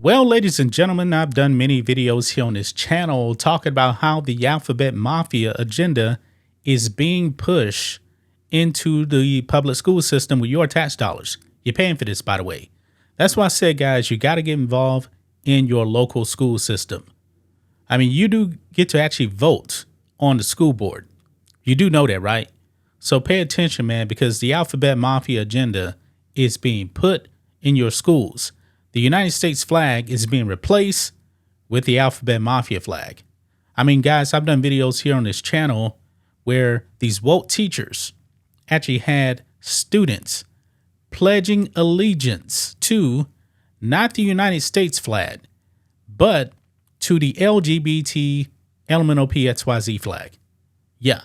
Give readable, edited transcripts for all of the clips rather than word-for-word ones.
Well, ladies and gentlemen, I've done many videos here on this channel talking about how the alphabet mafia agenda is being pushed into the public school system with your tax dollars. You're paying for this, by the way. That's why I said, guys, you got to get involved in your local school system. I mean, you do get to actually vote on the school board. You do know that, right? So pay attention, man, because the alphabet mafia agenda is being put in your schools. The United States flag is being replaced with the alphabet mafia flag. I mean, guys, I've done videos here on this channel where these woke teachers actually had students pledging allegiance to not the United States flag, but to the LGBT LMNOP flag. Yeah,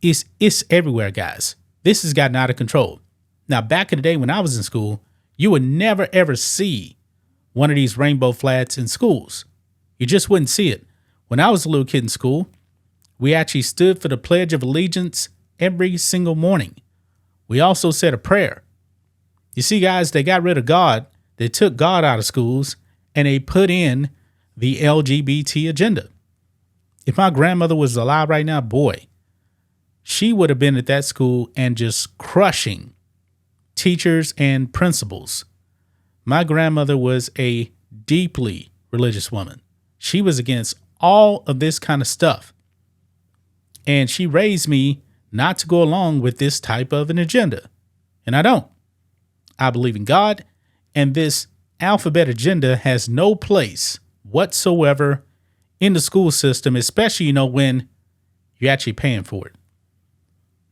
it's everywhere, guys. This has gotten out of control. Now, back in the day when I was in school, you would never, ever see one of these rainbow flags in schools. You just wouldn't see it. When I was a little kid in school, we actually stood for the Pledge of Allegiance every single morning. We also said a prayer. You see, guys, they got rid of God. They took God out of schools and they put in the LGBT agenda. If my grandmother was alive right now, boy, she would have been at that school and just crushing teachers and principals. My grandmother was a deeply religious woman. She was against all of this kind of stuff. And she raised me not to go along with this type of an agenda. And I don't. I believe in God, and this alphabet agenda has no place whatsoever in the school system, especially, when you're actually paying for it.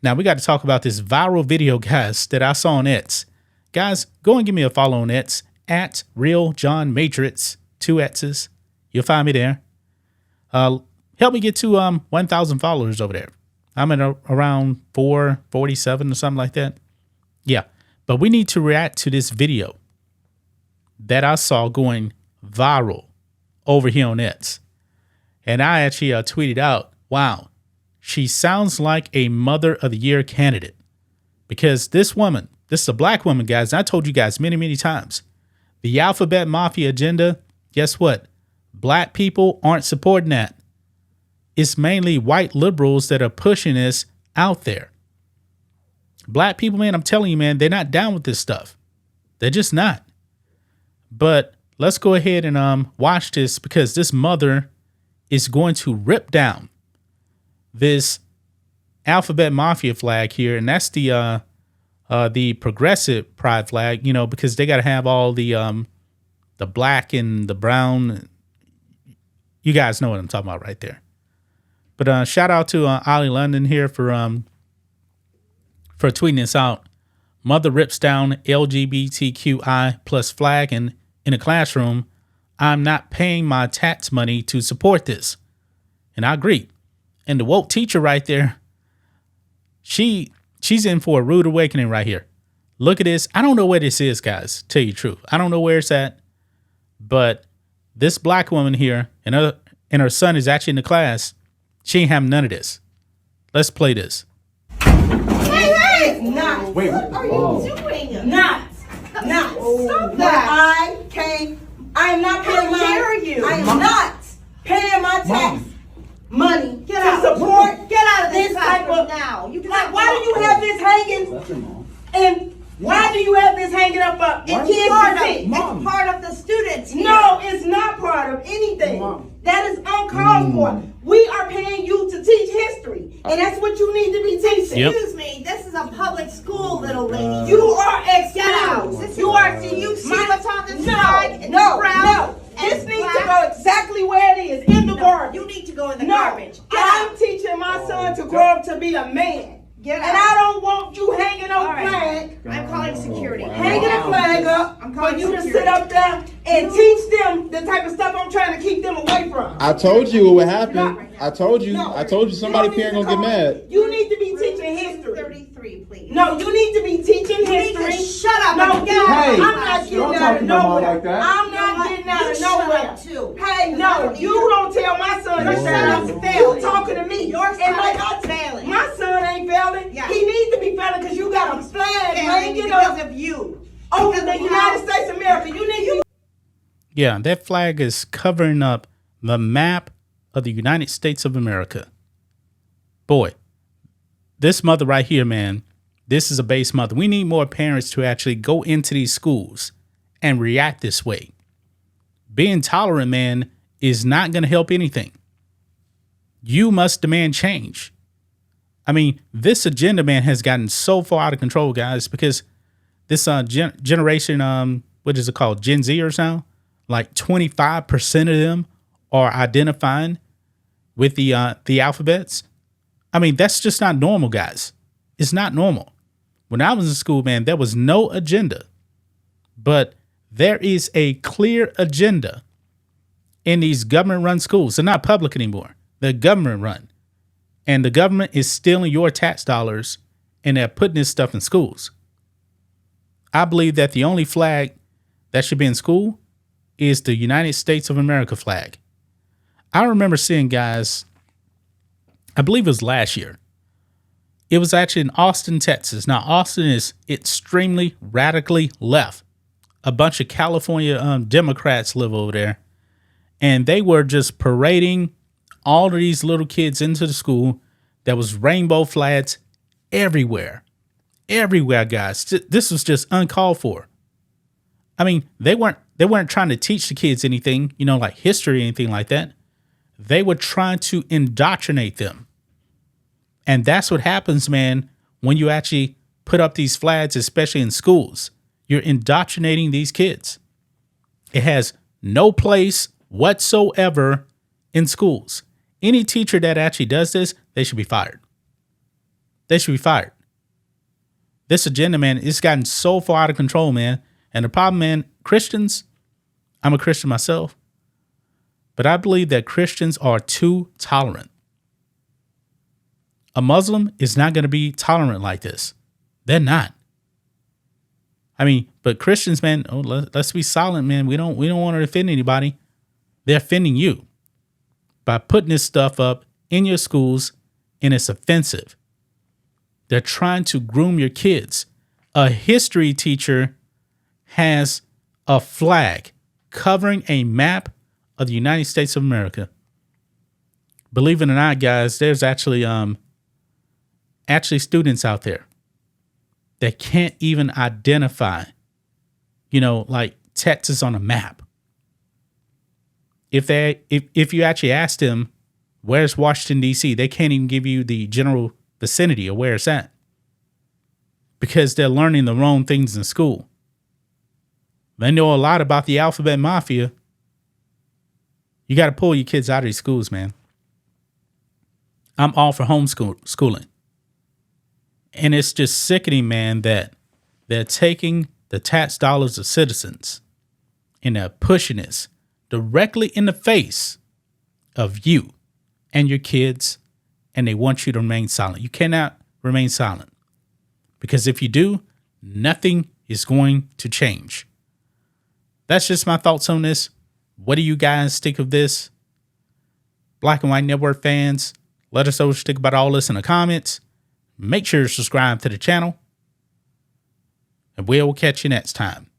Now, we got to talk about this viral video, guys, that I saw on X. Guys, go and give me a follow on X at RealJohnMatrix, 2 X's. You'll find me there. Help me get to 1,000 followers over there. I'm at around 447 or something like that. Yeah, but we need to react to this video that I saw going viral over here on X. And I actually tweeted out, wow, she sounds like a Mother of the Year candidate. Because this woman, this is a black woman, guys. And I told you guys many, many times, the alphabet mafia agenda, guess what? Black people aren't supporting that. It's mainly white liberals that are pushing this out there. Black people, man, I'm telling you, man, they're not down with this stuff. They're just not. But let's go ahead and watch this, because this mother is going to rip down this alphabet mafia flag here. And that's the progressive pride flag, because they got to have all the black and the brown. You guys know what I'm talking about right there. But shout out to Ollie London here for tweeting this out. Mother rips down LGBTQI plus flag in a classroom. I'm not paying my tax money to support this. And I agree. And the woke teacher right there, she's in for a rude awakening right here. Look at this. I don't know where this is, guys. Tell you the truth. I don't know where it's at. But this black woman here and her son is actually in the class. She ain't having none of this. Let's play this. Hey, not. Wait, what are you doing? Not. Stop that. I am not paying I am not paying my tax money to support. Get out of this type of now. You why do you have this hanging? That's your mom. And why do you have this hanging up? It's part of the students here. No, it's not part of anything. Mom. That is uncalled for. We are paying you to teach history, and that's what you need to be teaching. Yep. Excuse me, this is a public school, little lady. You are Get out. excused. You are. Do you see My- what's on this No, flag? And no, the brown no. and This needs to black? go exactly where it is, in the garbage. You need to go in the No, garbage. Get I'm out. teaching my son to grow up to be a man. Get And out. I don't want you hanging no All right. flag, I'm calling security. hanging a flag up I'm for calling you to security. sit up there and teach them the type of stuff I'm trying to keep them away from. I told you what would happen. No. I told you. No. I told you somebody don't here need ain't to gonna get call mad. me. You need to be teaching history. 33, please. No, you need to be teaching You need to history. shut up No, and get out. Hey, I'm not getting don't out talk of to my mom nowhere. like that. I'm not getting out You of shut nowhere. up, too. Hey, I no, don't you either. don't tell my son to Your shut son up. is failing. You talking to me. Your son And like is failing. My son ain't failing. Yeah. He needs to be failing because you got a flag Failing hanging because up of you. over Because the of United how- States of America. You need to Yeah, that flag is covering up the map of the United States of America. Boy, this mother right here, man, this is a base mother. We need more parents to actually go into these schools and react this way. Being tolerant, man, is not going to help anything. You must demand change. I mean, this agenda, man, has gotten so far out of control, guys, because this generation, what is it called? Gen Zers now? Like 25% of them are identifying with the alphabets. I mean, that's just not normal, guys. It's not normal. When I was in school, man, there was no agenda. But there is a clear agenda in these government-run schools. They're not public anymore. They're government-run. And the government is stealing your tax dollars, and they're putting this stuff in schools. I believe that the only flag that should be in school is the United States of America flag. I remember seeing, guys, I believe it was last year. It was actually in Austin, Texas. Now, Austin is extremely radically left. A bunch of California Democrats live over there. And they were just parading all of these little kids into the school. There was rainbow flags everywhere. Everywhere, guys. This was just uncalled for. I mean, they weren't trying to teach the kids anything, like history or anything like that. They were trying to indoctrinate them. And that's what happens, man, when you actually put up these flags, especially in schools. You're indoctrinating these kids. It has no place whatsoever in schools. Any teacher that actually does this, they should be fired. They should be fired. This agenda, man, it's gotten so far out of control, man. And the problem, man, Christians, I'm a Christian myself, but I believe that Christians are too tolerant. A Muslim is not going to be tolerant like this. They're not. I mean, but Christians, man, let's be silent, man. We don't want to offend anybody. They're offending you by putting this stuff up in your schools, and it's offensive. They're trying to groom your kids. A history teacher has a flag covering a map of the United States of America. Believe it or not, guys, there's actually students out there that can't even identify, like Texas on a map. If you actually ask them, where's Washington, D.C., they can't even give you the general vicinity of where it's at because they're learning the wrong things in school. They know a lot about the alphabet mafia. You got to pull your kids out of these schools, man. I'm all for homeschooling. And it's just sickening, man, that they're taking the tax dollars of citizens and they're pushing this directly in the face of you and your kids, and they want you to remain silent. You cannot remain silent because if you do, nothing is going to change. That's just my thoughts on this. What do you guys think of this? Black and White Network fans, let us know what you think about all this in the comments. Make sure to subscribe to the channel, and we'll catch you next time.